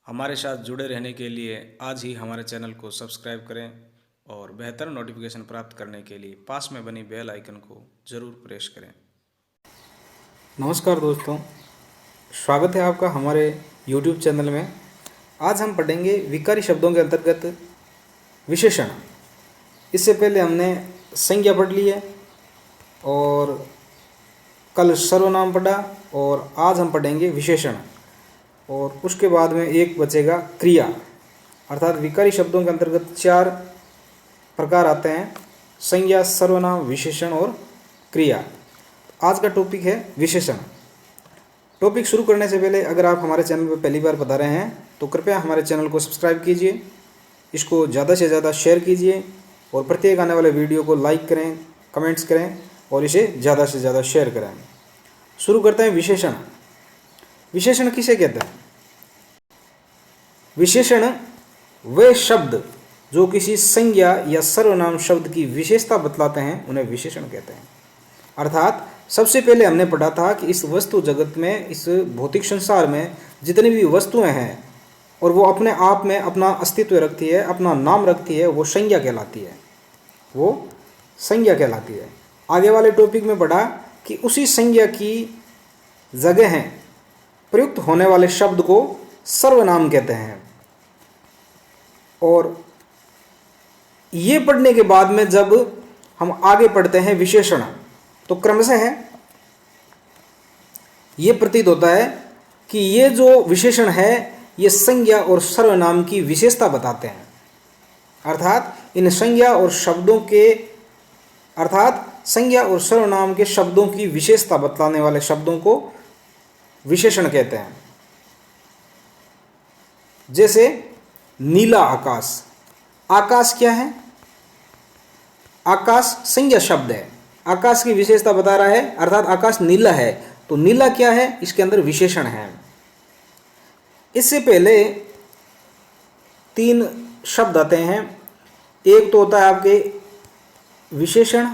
हमारे साथ जुड़े रहने के लिए आज ही हमारे चैनल को सब्सक्राइब करें और बेहतर नोटिफिकेशन प्राप्त करने के लिए पास में बनी बेल आइकन को ज़रूर प्रेस करें। नमस्कार दोस्तों, स्वागत है आपका हमारे YouTube चैनल में। आज हम पढ़ेंगे विकारी शब्दों के अंतर्गत विशेषण। इससे पहले हमने संज्ञा पढ़ ली है और कल सर्वनाम पढ़ा और आज हम पढ़ेंगे विशेषण और उसके बाद में एक बचेगा क्रिया। अर्थात विकारी शब्दों के अंतर्गत 4 प्रकार आते हैं: संज्ञा, सर्वनाम, विशेषण और क्रिया। आज का टॉपिक है विशेषण। टॉपिक शुरू करने से पहले अगर आप हमारे चैनल पर पहली बार पधारे हैं तो कृपया हमारे चैनल को सब्सक्राइब कीजिए, इसको ज़्यादा से ज़्यादा शेयर कीजिए और प्रत्येक आने वाले वीडियो को लाइक करें, कमेंट्स करें और इसे ज़्यादा से ज़्यादा शेयर करें। शुरू करते हैं विशेषण। विशेषण किसे कहते हैं? विशेषण वे शब्द जो किसी संज्ञा या सर्वनाम शब्द की विशेषता बतलाते हैं उन्हें विशेषण कहते हैं। अर्थात सबसे पहले हमने पढ़ा था कि इस वस्तु जगत में, इस भौतिक संसार में जितनी भी वस्तुएं हैं और वो अपने आप में अपना अस्तित्व रखती है, अपना नाम रखती है, वो संज्ञा कहलाती है। वो संज्ञा कहलाती है। आगे वाले टॉपिक में पढ़ा कि उसी संज्ञा की जगह हैं प्रयुक्त होने वाले शब्द को सर्वनाम कहते हैं। और ये पढ़ने के बाद में जब हम आगे पढ़ते हैं विशेषण तो क्रमशः ये प्रतीत होता है कि ये जो विशेषण है ये संज्ञा और सर्वनाम की विशेषता बताते हैं। अर्थात इन संज्ञा और शब्दों के संज्ञा और सर्वनाम के शब्दों की विशेषता बतलाने वाले शब्दों को विशेषण कहते हैं। जैसे नीला आकाश। आकाश क्या है? आकाश संज्ञा शब्द है, आकाश की विशेषता बता रहा है, अर्थात आकाश नीला है। तो नीला क्या है? इसके अंदर विशेषण है। इससे पहले 3 शब्द आते हैं। एक तो होता है आपके विशेषण,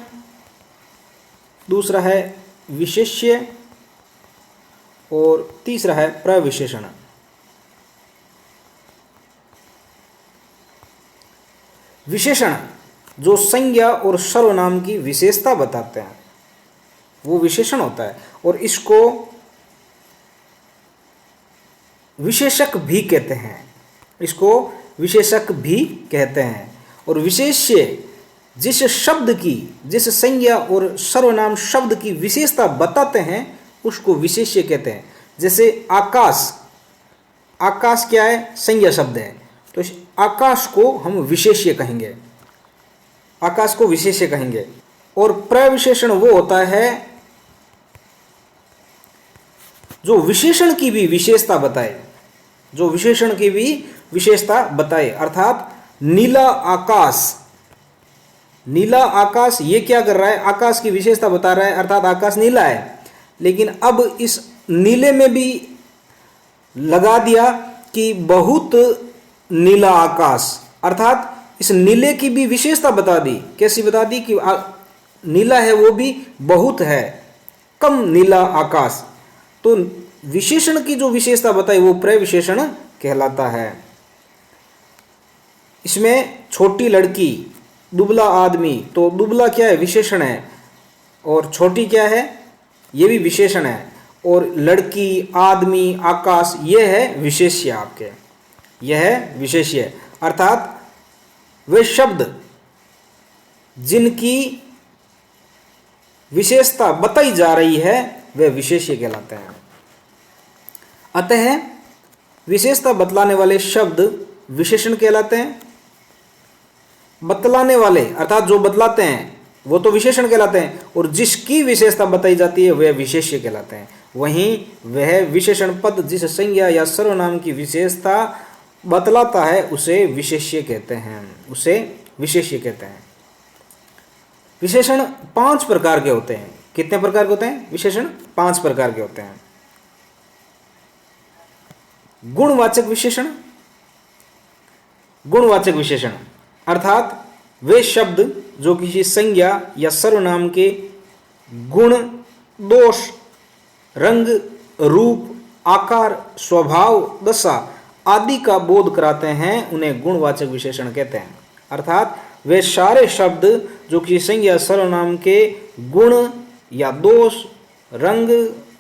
दूसरा है विशेष्य और तीसरा है प्रविशेषण। विशेषण जो संज्ञा और सर्वनाम की विशेषता बताते हैं वो विशेषण होता है और इसको विशेषक भी कहते हैं। इसको विशेषक भी कहते हैं। और विशेष्य जिस शब्द की, जिस संज्ञा और सर्वनाम शब्द की विशेषता बताते हैं उसको विशेष्य कहते हैं। जैसे आकाश। आकाश क्या है? संज्ञा शब्द है, तो इस आकाश को हम विशेष्य कहेंगे, आकाश को विशेष्य कहेंगे। और प्रविशेषण वो होता है जो विशेषण की भी विशेषता बताए, जो विशेषण की भी विशेषता बताए। अर्थात नीला आकाश। नीला आकाश ये क्या कर रहा है? आकाश की विशेषता बता रहा है, अर्थात आकाश नीला है। लेकिन अब इस नीले में भी लगा दिया कि बहुत नीला आकाश, अर्थात इस नीले की भी विशेषता बता दी। कैसी बता दी? कि नीला है वो भी बहुत है, कम नीला आकाश। तो विशेषण की जो विशेषता बताई वो प्रविशेषण कहलाता है। इसमें छोटी लड़की, दुबला आदमी, तो दुबला क्या है? विशेषण है। और छोटी क्या है? ये भी विशेषण है। और लड़की, आदमी, आकाश ये है विशेष्य आपके, यह है विशेष्य। अर्थात वे शब्द जिनकी विशेषता बताई जा रही है वे विशेष्य कहलाते हैं। अतः विशेषता बतलाने वाले शब्द विशेषण कहलाते हैं। बतलाने वाले अर्थात जो बतलाते हैं वो तो विशेषण कहलाते हैं और जिसकी विशेषता बताई जाती है वह विशेष्य कहलाते हैं। वहीं वह विशेषण पद जिस संज्ञा या सर्वनाम की विशेषता बतलाता है उसे विशेष्य कहते हैं, उसे विशेष्य कहते हैं। विशेषण 5 प्रकार के होते हैं। कितने प्रकार के होते हैं? विशेषण 5 प्रकार के होते हैं। गुणवाचक विशेषण। गुणवाचक विशेषण अर्थात वे शब्द जो किसी संज्ञा या सर्वनाम के गुण, दोष, रंग, रूप, आकार, स्वभाव, दशा आदि का बोध कराते हैं उन्हें गुणवाचक विशेषण कहते हैं। अर्थात वे सारे शब्द जो किसी संज्ञा सर्वनाम के गुण या दोष, रंग,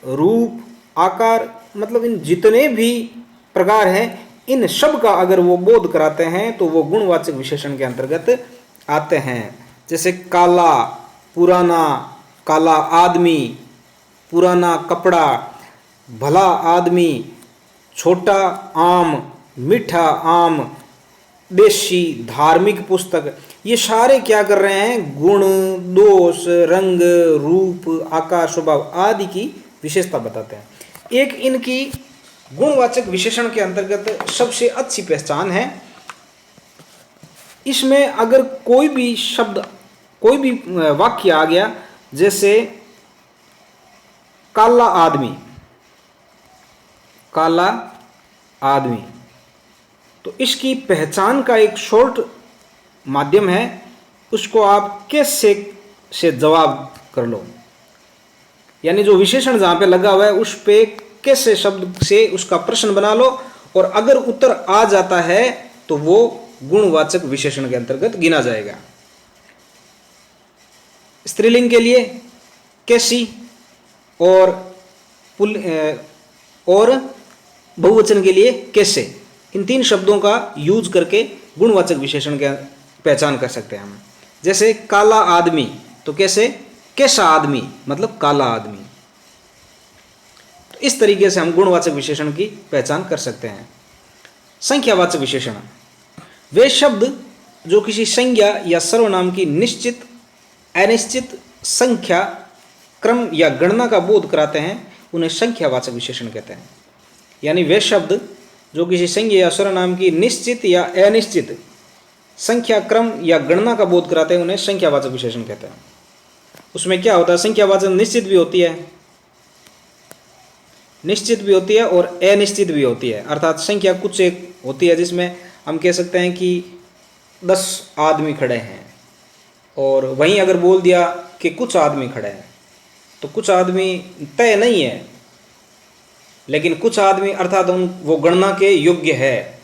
रूप, आकार, मतलब इन जितने भी प्रकार हैं, इन सब का अगर वो बोध कराते हैं तो वो गुणवाचक विशेषण के अंतर्गत आते हैं। जैसे काला, पुराना, काला आदमी, पुराना कपड़ा, भला आदमी, छोटा आम, मीठा आम, देशी, धार्मिक पुस्तक, ये सारे क्या कर रहे हैं? गुण, दोष, रंग, रूप, आकार, स्वभाव आदि की विशेषता बताते हैं। एक इनकी गुणवाचक विशेषण के अंतर्गत सबसे अच्छी पहचान है, इसमें अगर कोई भी शब्द, कोई भी वाक्य आ गया, जैसे काला आदमी, काला आदमी, तो इसकी पहचान का एक शॉर्ट माध्यम है, उसको आप कैसे से जवाब कर लो, यानी जो विशेषण जहां पे लगा हुआ है उस पे कैसे शब्द से उसका प्रश्न बना लो, और अगर उत्तर आ जाता है तो वो गुणवाचक विशेषण के अंतर्गत गिना जाएगा। स्त्रीलिंग के लिए कैसी और बहुवचन के लिए कैसे, इन तीन शब्दों का यूज करके गुणवाचक विशेषण की पहचान कर सकते हैं हम। जैसे काला आदमी, तो कैसे? कैसा आदमी, मतलब काला आदमी। तो इस तरीके से हम गुणवाचक विशेषण की पहचान कर सकते हैं। संख्यावाचक विशेषण, वे शब्द जो किसी संज्ञा या सर्वनाम की निश्चित, अनिश्चित संख्या, क्रम या गणना का बोध कराते हैं उन्हें संख्यावाचक विशेषण कहते हैं। यानी वे शब्द जो किसी संज्ञा या सर्वनाम की निश्चित या अनिश्चित संख्या, क्रम या गणना का बोध कराते हैं उन्हें संख्यावाचक विशेषण कहते हैं। उसमें क्या होता है? संख्यावाचक निश्चित भी होती है, निश्चित भी होती है और अनिश्चित भी होती है। अर्थात संख्या कुछ एक होती है जिसमें हम कह सकते हैं कि 10 आदमी खड़े हैं, और वहीं अगर बोल दिया कि कुछ आदमी खड़े हैं, तो कुछ आदमी तय नहीं है, लेकिन कुछ आदमी अर्थात वो गणना के योग्य है,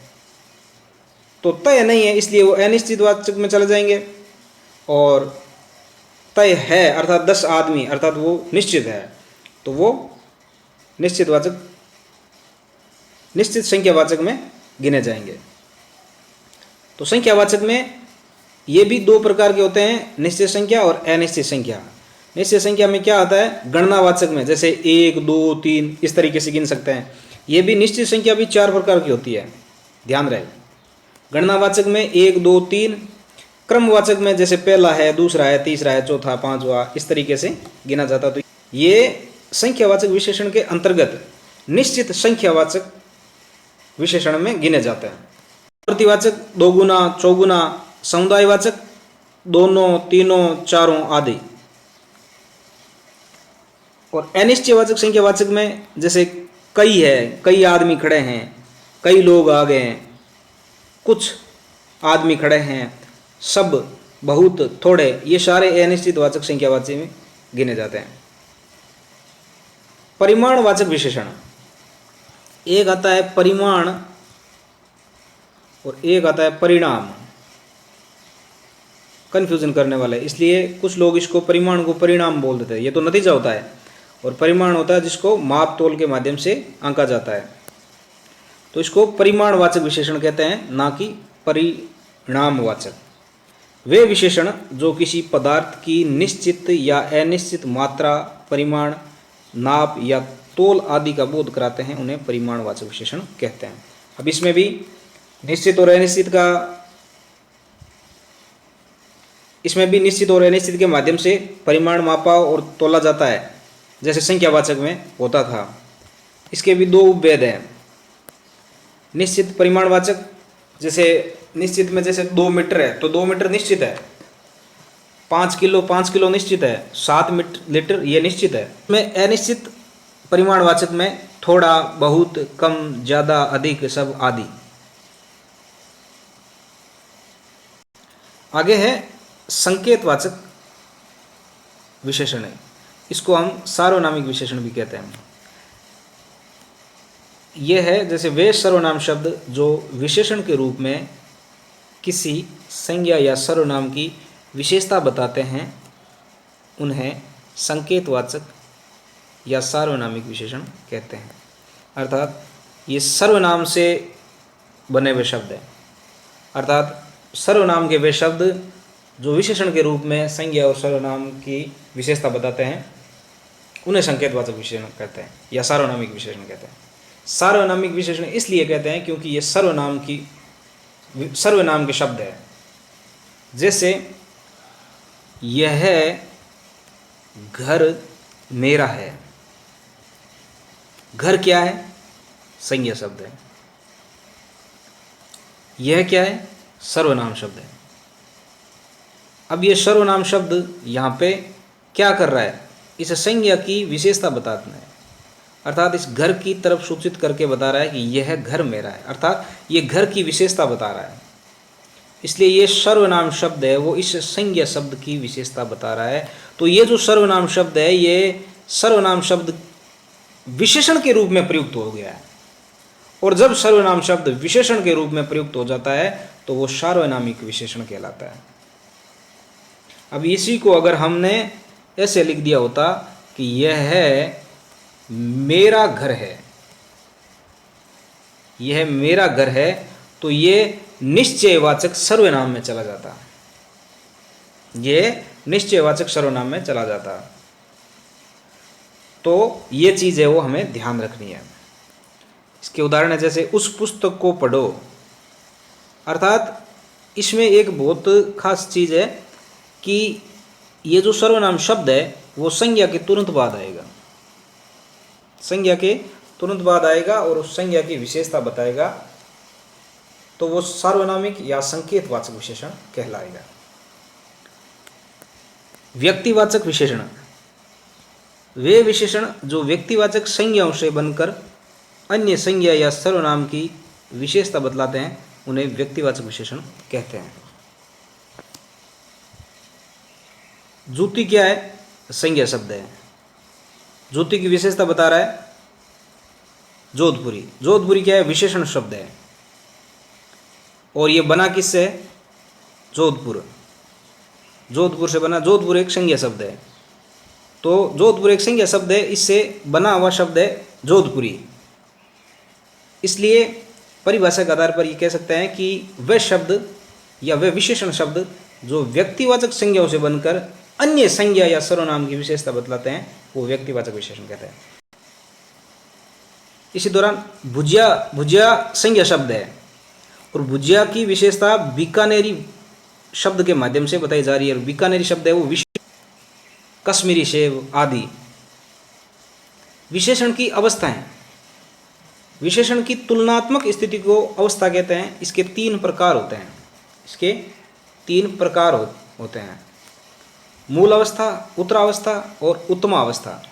तो तय नहीं है इसलिए वो अनिश्चित वाचक में चले जाएंगे। और तय है अर्थात 10 आदमी अर्थात वो निश्चित है, तो वो निश्चित वाचक, निश्चित संख्यावाचक में गिने जाएंगे। तो संख्यावाचक में ये भी दो प्रकार के होते हैं, निश्चित संख्या और अनिश्चित संख्या। निश्चित संख्या में क्या आता है? गणनावाचक में जैसे 1, 2, 3 इस तरीके से गिन सकते हैं। ये भी निश्चित संख्या भी 4 प्रकार की होती है, ध्यान रहे। गणनावाचक में 1, 2, 3, क्रमवाचक में जैसे पहला है, दूसरा है, तीसरा है, चौथा, पांचवा, इस तरीके से गिना जाता। तो ये संख्यावाचक विशेषण के अंतर्गत निश्चित संख्यावाचक विशेषण में गिने जाते हैं। प्रतिवाचक 2 गुना, चौगुना, समुदायवाचक दोनों, तीनों, चारों आदि। और अनिश्चयवाचक संख्यावाचक में जैसे कई है, कई आदमी खड़े हैं, कई लोग आ गए हैं, कुछ आदमी खड़े हैं, सब, बहुत, थोड़े, ये सारे अनिश्चितवाचक संख्यावाचक में गिने जाते हैं। परिमाणवाचक विशेषण, एक आता है परिमाण और एक आता है परिणाम। कंफ्यूजन करने वाला है, इसलिए कुछ लोग इसको परिमाण को परिणाम बोल देते हैं। ये तो नतीजा होता है, और परिमाण होता है जिसको माप तोल के माध्यम से आंका जाता है। तो इसको परिमाणवाचक विशेषण कहते हैं, ना कि परिणामवाचक। वे विशेषण जो किसी पदार्थ की निश्चित या अनिश्चित मात्रा, परिमाण, नाप या तोल आदि का बोध कराते हैं उन्हें परिमाणवाचक विशेषण कहते हैं। अब इसमें भी निश्चित और अनिश्चित का, इसमें भी निश्चित और अनिश्चित के माध्यम से परिमाण मापा और तोला जाता है, जैसे संख्यावाचक में होता था। इसके भी दो उपभेद हैं। निश्चित परिमाणवाचक, जैसे निश्चित में जैसे 2 मीटर है तो 2 मीटर निश्चित है, 5 किलो निश्चित है, 7 लीटर ये निश्चित है। में अनिश्चित परिमाणवाचक में थोड़ा, बहुत, कम, ज़्यादा, अधिक, सब आदि। आगे है संकेतवाचक विशेषण है, इसको हम सार्वनामिक विशेषण भी कहते हैं। यह है जैसे वे सर्वनाम शब्द जो विशेषण के रूप में किसी संज्ञा या सर्वनाम की विशेषता बताते हैं उन्हें संकेतवाचक या सार्वनामिक विशेषण कहते हैं। अर्थात ये सर्वनाम से बने हुए शब्द हैं। अर्थात सर्वनाम के वे शब्द जो विशेषण के रूप में संज्ञा और सर्वनाम की विशेषता बताते हैं उन्हें संकेतवाचक विशेषण कहते हैं या सार्वनामिक विशेषण कहते हैं। सार्वनामिक विशेषण इसलिए कहते हैं क्योंकि ये सर्वनाम के शब्द है। जैसे यह घर मेरा है। घर क्या है? संज्ञा शब्द है। यह क्या है? सर्वनाम शब्द है। अब यह सर्वनाम शब्द यहाँ पे क्या कर रहा है? इस संज्ञा की विशेषता बताना है। अर्थात इस घर की तरफ सूचित करके बता रहा है कि यह घर मेरा है। अर्थात ये घर की विशेषता बता रहा है। इसलिए ये सर्वनाम शब्द है वो इस संज्ञा शब्द की विशेषता बता रहा है। तो ये जो सर्वनाम शब्द है ये सर्वनाम शब्द विशेषण के रूप में प्रयुक्त हो गया है। और जब सर्वनाम शब्द विशेषण के रूप में प्रयुक्त हो जाता है तो वो सार्वनामिक विशेषण कहलाता है। अब इसी को अगर हमने ऐसे लिख दिया होता कि यह है मेरा घर है, यह मेरा घर है, तो ये निश्चयवाचक सर्वनाम में चला जाता। ये निश्चयवाचक सर्वनाम में चला जाता। तो ये चीज़ है वो हमें ध्यान रखनी है। इसके उदाहरण है जैसे उस पुस्तक को पढ़ो। अर्थात इसमें एक बहुत खास चीज़ है कि ये जो सर्वनाम शब्द है वो संज्ञा के तुरंत बाद आएगा। संज्ञा के तुरंत बाद आएगा और उस संज्ञा की विशेषता बताएगा, तो वो सार्वनामिक या संकेतवाचक विशेषण कहलाएगा। व्यक्तिवाचक विशेषण वे विशेषण जो व्यक्तिवाचक संज्ञाओं से बनकर अन्य संज्ञा या सर्वनाम की विशेषता बतलाते हैं उन्हें व्यक्तिवाचक विशेषण कहते हैं। जूती क्या है? संज्ञा शब्द है। जूती की विशेषता बता रहा है जोधपुरी। जोधपुरी क्या है? विशेषण शब्द है। और ये बना किससे है? जोधपुर। जोधपुर से बना। जोधपुर एक संज्ञा शब्द है। तो जोधपुर एक संज्ञा शब्द है, इससे बना हुआ शब्द है जोधपुरी। इसलिए परिभाषा के आधार पर ये कह सकते हैं कि वह शब्द या वह विशेषण शब्द जो व्यक्तिवाचक संज्ञाओं से बनकर अन्य संज्ञा या सर्वनाम की विशेषता बतलाते हैं वो व्यक्तिवाचक विशेषण कहते हैं। इसी दौरान भुजिया, भुजिया संज्ञा शब्द है और भुजिया की विशेषता बीकानेरी शब्द के माध्यम से बताई जा रही है। बीकानेरी शब्द है वो कश्मीरी सेब आदि। विशेषण की अवस्थाएं, विशेषण की तुलनात्मक स्थिति को अवस्था कहते हैं। इसके 3 प्रकार होते हैं। इसके 3 प्रकार होते हैं: मूल अवस्था, उत्तरावस्था और उत्तमावस्था।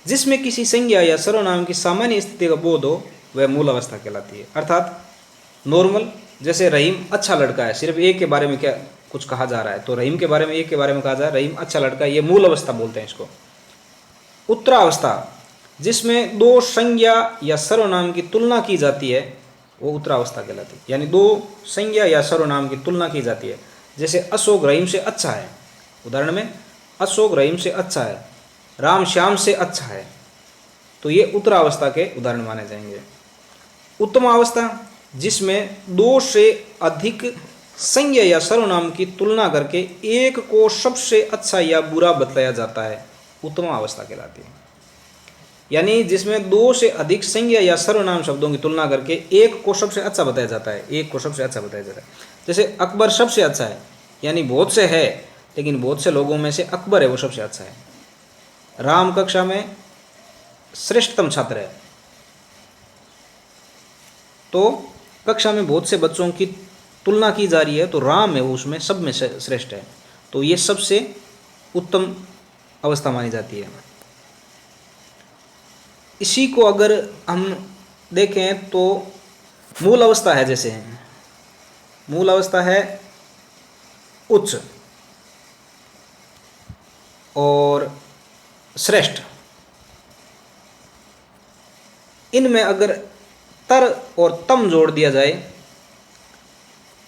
जिसमें किसी संज्ञा या सर्वनाम की सामान्य स्थिति का बोध हो वह मूल अवस्था कहलाती है। अर्थात नॉर्मल, जैसे रहीम अच्छा लड़का है, सिर्फ एक के बारे में क्या कुछ कहा जा रहा है तो रहीम के बारे में, एक के बारे में कहा जा रहा है रहीम अच्छा लड़का है, ये मूल अवस्था बोलते हैं इसको। उत्तरावस्था जिसमें 2 संज्ञा या सर्वनाम की तुलना की जाती है वो उत्तरावस्था कहलाती है। यानी 2 संज्ञा या सर्वनाम की तुलना की जाती है। जैसे अशोक रहीम से अच्छा है, उदाहरण में अशोक रहीम से अच्छा है, राम श्याम से अच्छा है, तो ये उत्तरावस्था के उदाहरण माने जाएंगे। उत्तमावस्था जिसमें 2 से अधिक संज्ञा या सर्वनाम की तुलना करके एक को सबसे अच्छा या बुरा बतलाया जाता है, उत्तमावस्था कहलाती है। यानी जिसमें 2 से अधिक संज्ञा या सर्वनाम शब्दों की तुलना करके एक को सबसे अच्छा बताया जाता है, एक को सबसे अच्छा बताया जाता है। जैसे अकबर सबसे अच्छा है, यानी बहुत से है लेकिन बहुत से लोगों में से अकबर है वो सबसे अच्छा है। राम कक्षा में श्रेष्ठतम छात्र है, तो कक्षा में बहुत से बच्चों की तुलना की जा रही है तो राम है वो उसमें सब में श्रेष्ठ है, तो ये सबसे उत्तम अवस्था मानी जाती है। इसी को अगर हम देखें तो मूल अवस्था है, जैसे मूल अवस्था है उच्च और श्रेष्ठ। इनमें अगर तर और तम जोड़ दिया जाए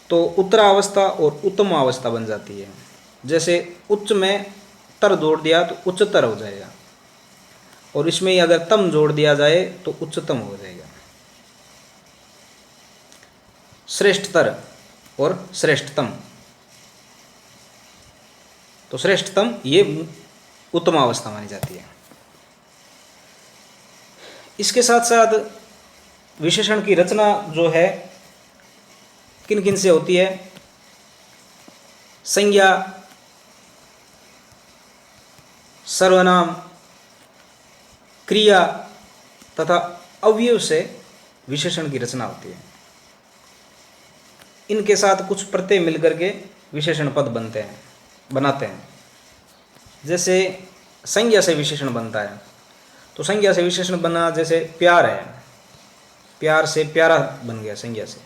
तो उत्तरावस्था और उत्तम अवस्था बन जाती है। जैसे उच्च में तर जोड़ दिया तो उच्चतर हो जाएगा, और इसमें ही अगर तम जोड़ दिया जाए तो उच्चतम हो जाएगा। श्रेष्ठतर और श्रेष्ठतम, तो श्रेष्ठतम ये उत्तम अवस्था मानी जाती है। इसके साथ साथ विशेषण की रचना जो है किन किन से होती है? संज्ञा, सर्वनाम, क्रिया तथा अवयव से विशेषण की रचना होती है। इनके साथ कुछ प्रत्यय मिलकर के विशेषण पद बनाते हैं। जैसे संज्ञा से विशेषण बनता है, तो संज्ञा से विशेषण बना, जैसे प्यार है, प्यार से प्यारा बन गया संज्ञा से।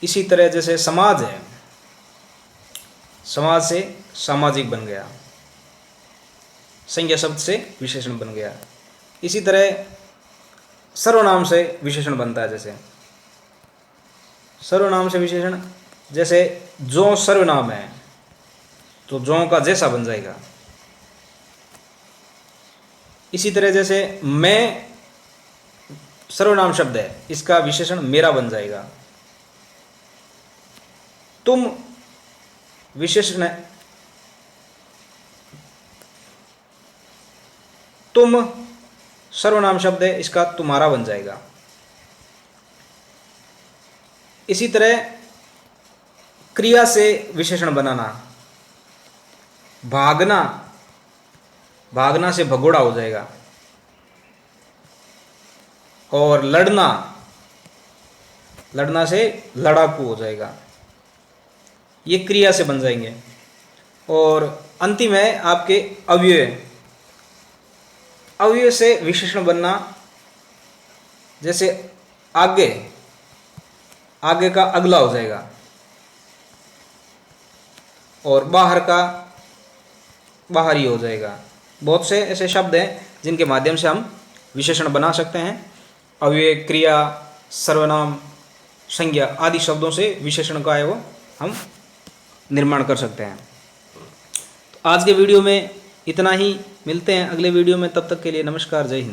इसी तरह जैसे समाज है, समाज से सामाजिक बन गया, संज्ञा शब्द से विशेषण बन गया। इसी तरह सर्वनाम से विशेषण बनता है। जैसे सर्वनाम से विशेषण, जैसे जो सर्वनाम है तो जो का जैसा बन जाएगा। इसी तरह जैसे मैं सर्वनाम शब्द है, इसका विशेषण मेरा बन जाएगा। तुम विशेषण है, तुम सर्वनाम शब्द है, इसका तुम्हारा बन जाएगा। इसी तरह क्रिया से विशेषण बनाना, भागना, भागना से भगोड़ा हो जाएगा। और लड़ना, लड़ना से लड़ाकू हो जाएगा। ये क्रिया से बन जाएंगे। और अंतिम है आपके अव्यय। अव्यय से विशेषण बनना, जैसे आगे, आगे का अगला हो जाएगा, और बाहर का बाहरी हो जाएगा। बहुत से ऐसे शब्द हैं जिनके माध्यम से हम विशेषण बना सकते हैं। अव्यय, क्रिया, सर्वनाम, संज्ञा आदि शब्दों से विशेषण का है वो हम निर्माण कर सकते हैं। तो आज के वीडियो में इतना ही। मिलते हैं अगले वीडियो में, तब तक के लिए नमस्कार, जय हिंद।